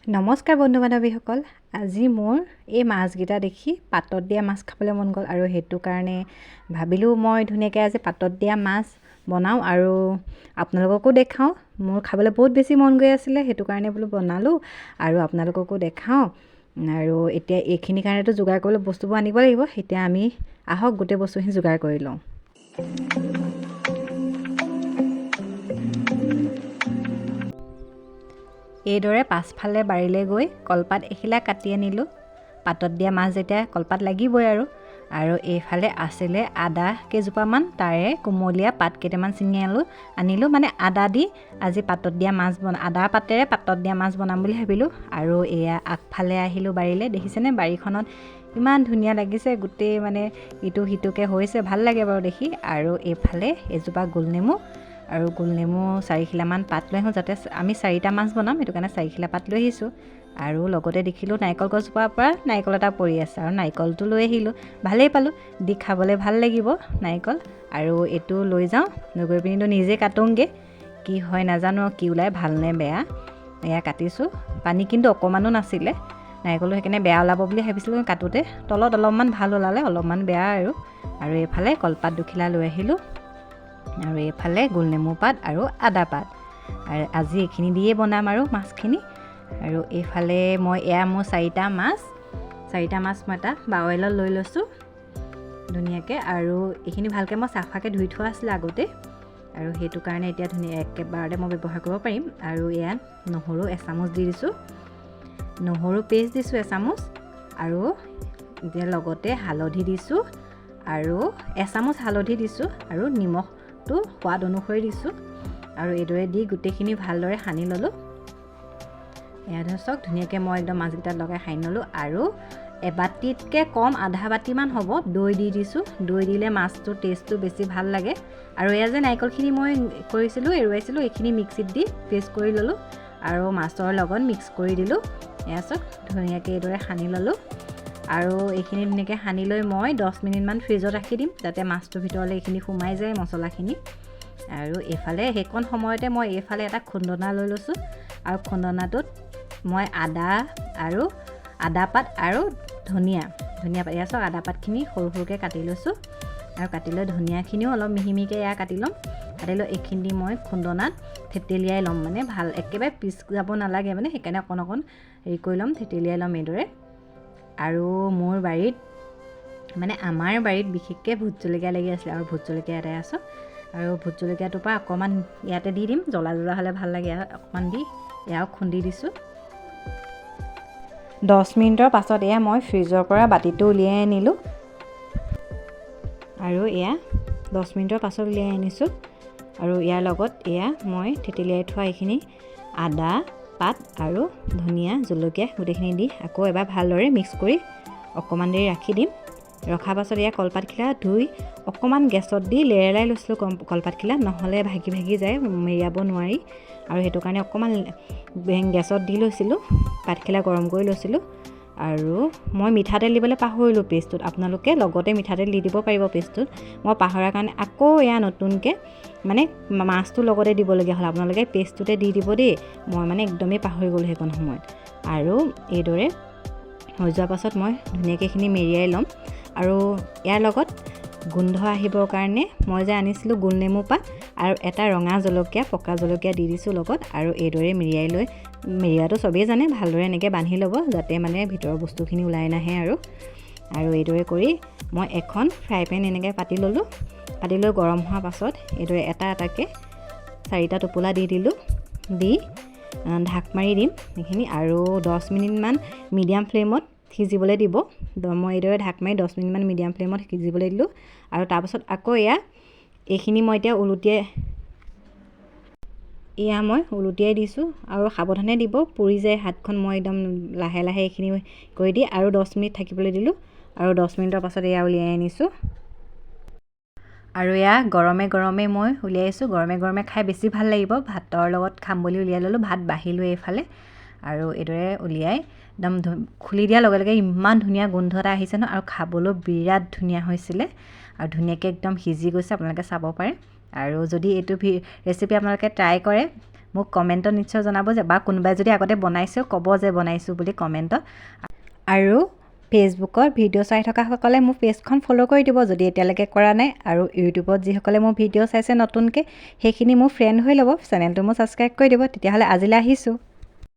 নমস্কাৰ বন্ধু বান্ধৱীসকল, আজি মোৰ এই মাছকেইটা দেখি পাতত দিয়া মাছ খাবলৈ মন গ'ল আৰু সেইটো কাৰণে ভাবিলোঁ মই ধুনীয়াকৈ আজি পাতত দিয়া মাছ বনাওঁ আৰু আপোনালোককো দেখাওঁ। মোৰ খাবলৈ বহুত বেছি মন গৈ আছিলে, সেইটো কাৰণে বোলো বনালোঁ আৰু আপোনালোককো দেখাওঁ। আৰু এতিয়া এইখিনিৰ কাৰণেতো যোগাৰ কৰিবলৈ বস্তুবোৰ আনিব লাগিব। এতিয়া আমি আহক গোটেই বস্তুখিনি যোগাৰ কৰি লওঁ। এইদৰে পাছফালে বাৰীলৈ গৈ কলপাত এখিলা কাটি আনিলোঁ। পাতত দিয়া মাছ যেতিয়া কলপাত লাগিবই আৰু এইফালে আছিলে আদা কেইজোপামান, তাৰে কোমলীয়া পাত কেইটামান ছিঙি আনিলোঁ। মানে আদা দি আজি পাতত দিয়া মাছ আদাৰ পাতেৰে পাতত দিয়া মাছ বনাম বুলি ভাবিলোঁ। আৰু এয়া আগফালে আহিলোঁ বাৰীলৈ। দেখিছেনে বাৰীখনত ইমান ধুনীয়া লাগিছে, গোটেই মানে ইটো সিটোকৈ হৈছে, ভাল লাগে বাৰু দেখি। আৰু এইফালে এজোপা গোলনেমু আৰু গোলনেমু 4 খিলামান পাত লৈ আহোঁ, যাতে আমি 4টা মাছ বনাম, সেইটো কাৰণে 4 খিলা পাত লৈ আহিছোঁ। আৰু লগতে দেখিলোঁ নাৰিকল গছজোপাৰ পৰা নাৰিকল এটা পৰি আছে আৰু নাৰিকলটো লৈ আহিলোঁ। ভালেই পালোঁ, দি খাবলৈ ভাল লাগিব নাৰিকল। আৰু এইটো লৈ যাওঁ, লৈ গৈ পিনিতো নিজে কাটোংগৈ, কি হয় নাজানো, কি ওলাই ভাল নে বেয়া। এয়া কাটিছোঁ, পানী কিন্তু অকণমানো নাছিলে। নাৰিকলটো সেইকাৰণে বেয়া ওলাব বুলি ভাবিছিলোঁ কাটোতে, তলত অলপমান ভাল ওলালে, অলপমান বেয়া। আৰু এইফালে কলপাত 2 খিলা লৈ আহিলোঁ আৰু এইফালে গোলনেমু পাত আৰু আদা পাত। আৰু আজি এইখিনি দিয়ে বনাম আৰু মাছখিনি। আৰু এইফালে মই মোৰ 4টা মাছ মই এটা বাৱৈলত লৈ লৈছোঁ ধুনীয়াকৈ। আৰু এইখিনি ভালকৈ মই চাফাকৈ ধুই থোৱা আছিলে আগতে, আৰু সেইটো কাৰণে এতিয়া একেবাৰতে মই ব্যৱহাৰ কৰিব পাৰিম। আৰু এয়া নহৰু এচামুচ দি দিছোঁ, নহৰু পেষ্ট দিছোঁ এচামুচ, আৰু এতিয়া লগতে হালধি দিছোঁ আৰু এচামুচ হালধি দিছোঁ, আৰু নিমখটো সোৱাদ অনুসৰি দিছোঁ। আৰু এইদৰে দি গোটেইখিনি ভালদৰে সানি ল'লোঁ। এয়া চাওক ধুনীয়াকৈ মই একদম মাছকেইটাত লগাই সানি ল'লোঁ। আৰু এবাটিতকৈ কম আধা বাতিমান হ'ব দৈ দি দিছোঁ। দৈ দিলে মাছটোৰ টেষ্টটো বেছি ভাল লাগে। আৰু এয়া যে নাৰিকলখিনি মই এৰুৱাইছিলোঁ, এইখিনি মিক্সিত দি পেষ্ট কৰি ল'লোঁ আৰু মাছৰ লগত মিক্স কৰি দিলোঁ। এয়া চাওক ধুনীয়াকৈ এইদৰে সানি ল'লোঁ। আৰু এইখিনি ধুনীয়াকৈ সানি লৈ মই 10 মিনিটমান ফ্ৰিজত ৰাখি দিম, যাতে মাছটোৰ ভিতৰলৈ এইখিনি সোমাই যায় মছলাখিনি। আৰু এইফালে সেইকণ সময়তে মই এইফালে এটা খুন্দনা লৈ লৈছোঁ, আৰু খুন্দনাটোত মই আদা পাত আৰু ধনিয়া পাত, এয়া চাওক আদা পাতখিনি সৰু সৰুকৈ কাটি লৈছোঁ। আৰু কাটি লৈ ধনিয়াখিনিও অলপ মিহি মিহিকৈ কাটি ল'ম। কাটি লৈ এইখিনি দি মই খুন্দনাত থেতেলিয়াই ল'ম, মানে ভাল একেবাৰে পিছ যাব নালাগে, মানে সেইকাৰণে অকণ হেৰি কৰি ল'ম, থেতেলিয়াই ল'ম এইদৰে। আৰু মোৰ বাৰীত মানে আমাৰ বাৰীত বিশেষকৈ ভোট জলকীয়া লাগি আছিলে, আৰু ভোট জলকীয়া এটাই আছোঁ। আৰু ভোট জলকীয়াটোৰ পৰা অকণমান ইয়াতে দি দিম, জ্বলা হ'লে ভাল লাগে, অকণমান দি এয়াও খুন্দি দিছোঁ। 10 মিনিটৰ পাছত এয়া মই ফ্ৰিজৰ পৰা বাতিটো উলিয়াই আনিলোঁ। আৰু এয়া 10 মিনিটৰ পাছত উলিয়াই আনিছোঁ। আৰু ইয়াৰ লগত এয়া মই থেতেলিয়াই থোৱা এইখিনি আদা পাত আৰু ধনিয়া জলকীয়া গোটেইখিনি দি আকৌ এবাৰ ভালদৰে মিক্স কৰি অকণমান দেৰি ৰাখি দিম। ৰখাৰ পাছত এয়া কলপাতখিলা ধুই অকণমান গেছত দি লেৰেলাই লৈছিলোঁ কলপাতখিলা, নহ'লে ভাগি যায়, মেৰিয়াব নোৱাৰি। আৰু সেইটো কাৰণে অকণমান গেছত দি লৈছিলোঁ, পাতখিলা গৰম কৰি লৈছিলোঁ। আৰু মই মিঠাতেল দিবলৈ পাহৰিলোঁ পেষ্টটোত, আপোনালোকে লগতে মিঠাতেল দি দিব পাৰিব পেষ্টটোত। মই পাহৰাৰ কাৰণে আকৌ এয়া নতুনকৈ মানে মাছটোৰ লগতে দিবলগীয়া হ'ল। আপোনালোকে পেষ্টটোতে দি দিব দেই, মই মানে একদমেই পাহৰি গ'লোঁ সেইকণ সময়ত। আৰু এইদৰে হৈ যোৱাৰ পাছত মই ধুনীয়াকৈ এইখিনি মেৰিয়াই ল'ম। আৰু ইয়াৰ লগত গোন্ধ আহিবৰ কাৰণে মই যে আনিছিলোঁ গোলনেমু পাত আৰু এটা ৰঙা জলকীয়া, পকা জলকীয়া দি দিছোঁ লগত। আৰু এইদৰে মেৰিয়াটো চবেই জানে, ভালদৰে এনেকৈ বান্ধি ল'ব, যাতে মানে ভিতৰৰ বস্তুখিনি ওলাই নাহে। আৰু এইদৰে কৰি মই এখন ফ্ৰাই পেন এনেকৈ পাতি ল'লোঁ। পাতি লৈ গৰম হোৱাৰ পাছত এইদৰে এটা এটাকৈ 4টা টোপোলা দি দিলোঁ, দি ঢাক মাৰি দিম এইখিনি। আৰু 10 মিনিটমান মিডিয়াম ফ্লেমত সিজিবলৈ দিব। মই এইদৰে ঢাক মাৰি 10 মিনিটমান মিডিয়াম ফ্লেমত সিজিবলৈ দিলোঁ। আৰু তাৰপাছত আকৌ এইখিনি মই এতিয়া উলটিয়াই দিছোঁ। আৰু সাৱধানে দিব, পুৰি যায় হাতখন, মই একদম লাহে লাহে এইখিনি কৰি দি আৰু 10 মিনিট থাকিবলৈ দিলোঁ। আৰু 10 মিনিটৰ পাছত উলিয়াই আনিছোঁ। আৰু গৰমে গৰমে মই উলিয়াইছোঁ, গৰমে খাই বেছি ভাল লাগিব। ভাতৰ লগত খাম বুলি উলিয়াই ল'লোঁ, ভাত বাঢ়িলোঁ এইফালে। আৰু এইদৰে উলিয়াই একদম খুলি দিয়াৰ লগে লগে ইমান ধুনীয়া গোন্ধ এটা আহিছে ন, আৰু খাবলৈও বিৰাট ধুনীয়া হৈছিলে। আৰু ধুনীয়াকৈ একদম সিজি গৈছে, আপোনালোকে চাব পাৰে। আৰু যদি এইটো ৰেচিপি আপোনালোকে ট্ৰাই কৰে, মোক কমেণ্টত নিশ্চয় জনাব যে, বা কোনোবাই যদি আগতে বনাইছেও ক'ব যে বনাইছোঁ বুলি কমেণ্টত। আৰু ফেচবুকৰ ভিডিঅ' চাই থকাসকলে মোৰ পেজখন ফ'ল' কৰি দিব যদি এতিয়ালৈকে কৰা নাই, আৰু ইউটিউবত যিসকলে মোৰ ভিডিঅ' চাইছে নতুনকৈ সেইখিনি মোৰ ফ্ৰেণ্ড হৈ ল'ব, চেনেলটো মোৰ ছাবস্ক্ৰাইব কৰি দিব। তেতিয়াহ'লে আজিলৈ আহিছোঁ।